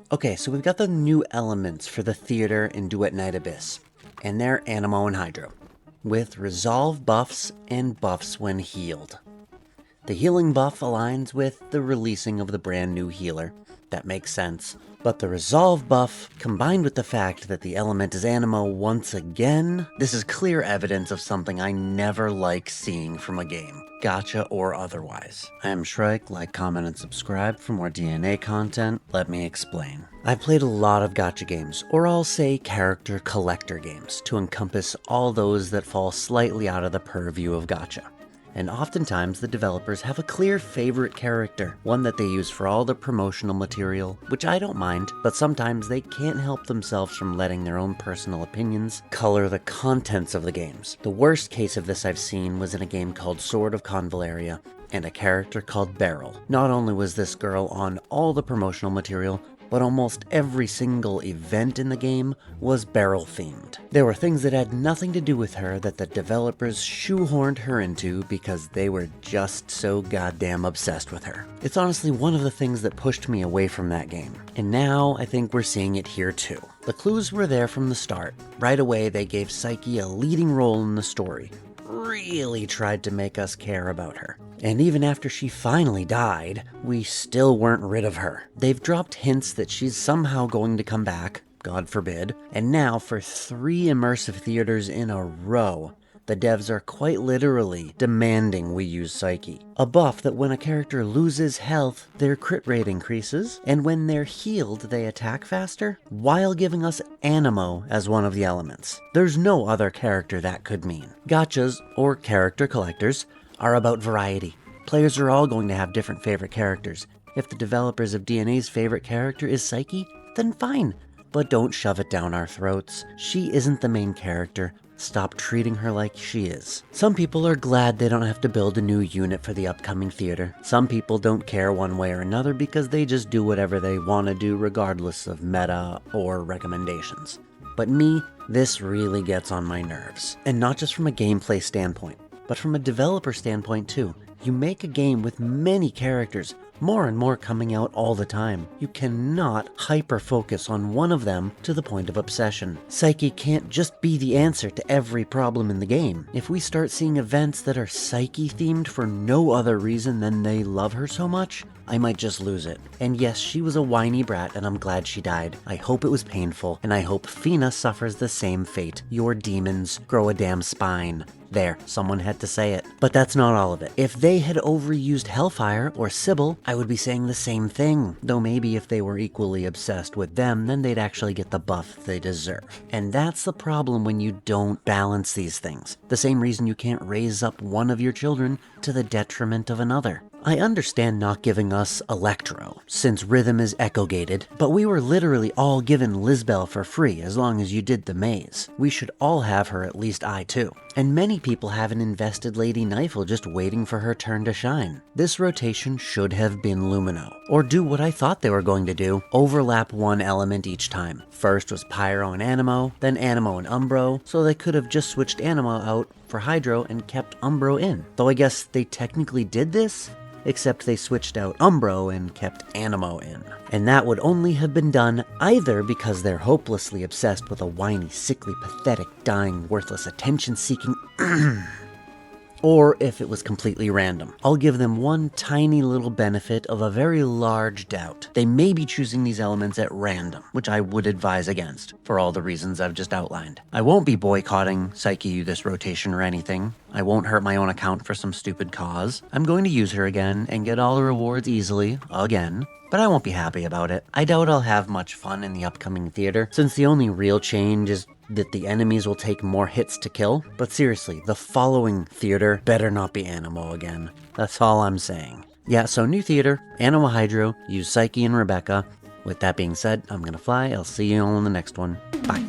Okay, so we've got the new elements for the theater in Duet Night Abyss, and they're Anemo and Hydro, with resolve buffs and buffs when healed. The healing buff aligns with the releasing of the brand new healer. That makes sense. But the resolve buff, combined with the fact that the element is Anemo once again, this is clear evidence of something I never like seeing from a game, gacha or otherwise. I am Shrike, like, comment, and subscribe for more DNA content. Let me explain. I've played a lot of gacha games, or I'll say character collector games, to encompass all those that fall slightly out of the purview of gacha. And oftentimes the developers have a clear favorite character, one that they use for all the promotional material, which I don't mind, but sometimes they can't help themselves from letting their own personal opinions color the contents of the games. The worst case of this I've seen was in a game called Sword of Convaleria, and a character called Beryl. Not only was this girl on all the promotional material, but almost every single event in the game was Beryl themed. There were things that had nothing to do with her that the developers shoehorned her into because they were just so goddamn obsessed with her. It's honestly one of the things that pushed me away from that game. And now I think we're seeing it here too. The clues were there from the start. Right away they gave Psyche a leading role in the story. Really tried to make us care about her. And even after she finally died, we still weren't rid of her. They've dropped hints that she's somehow going to come back, God forbid, and now for 3 immersive theaters in a row, the devs are quite literally demanding we use Psyche. A buff that when a character loses health, their crit rate increases, and when they're healed, they attack faster, while giving us Anemo as one of the elements. There's no other character that could mean. Gachas, or character collectors, are about variety. Players are all going to have different favorite characters. If the developers of DNA's favorite character is Psyche, then fine, but don't shove it down our throats. She isn't the main character. Stop treating her like she is. Some people are glad they don't have to build a new unit for the upcoming theater. Some people don't care one way or another because they just do whatever they want to do regardless of meta or recommendations. But me, this really gets on my nerves. And not just from a gameplay standpoint, but from a developer standpoint too. You make a game with many characters, more and more coming out all the time. You cannot hyper-focus on one of them to the point of obsession. Psyche can't just be the answer to every problem in the game. If we start seeing events that are Psyche-themed for no other reason than they love her so much, I might just lose it. And yes, she was a whiny brat and I'm glad she died. I hope it was painful, and I hope Fina suffers the same fate. Your demons grow a damn spine. There, someone had to say it. But that's not all of it. If they had overused Hellfire or Sybil, I would be saying the same thing. Though maybe if they were equally obsessed with them, then they'd actually get the buff they deserve. And that's the problem when you don't balance these things. The same reason you can't raise up one of your children to the detriment of another. I understand not giving us Electro, since Rhythm is echo-gated, but we were literally all given Lisbel for free as long as you did the maze. We should all have her, at least I too. And many people have an invested Lady Knifel just waiting for her turn to shine. This rotation should have been Lumino. Or do what I thought they were going to do, overlap one element each time. First was Pyro and Anemo, then Anemo and Umbro, so they could have just switched Anemo out for Hydro and kept Umbro in. Though I guess they technically did this, except they switched out Umbro and kept Anemo in. And that would only have been done either because they're hopelessly obsessed with a whiny, sickly, pathetic, dying, worthless, attention-seeking or if it was completely random. I'll give them one tiny little benefit of a very large doubt. They may be choosing these elements at random, which I would advise against, for all the reasons I've just outlined. I won't be boycotting Psyche this rotation or anything. I won't hurt my own account for some stupid cause. I'm going to use her again and get all the rewards easily, again. But I won't be happy about it. I doubt I'll have much fun in the upcoming theater, since the only real change is that the enemies will take more hits to kill. But seriously, the following theater better not be Anemo again. That's all I'm saying. Yeah, so new theater, Anemo Hydro, use Psyche and Rebecca. With that being said, I'm gonna fly. I'll see you all in the next one. Bye.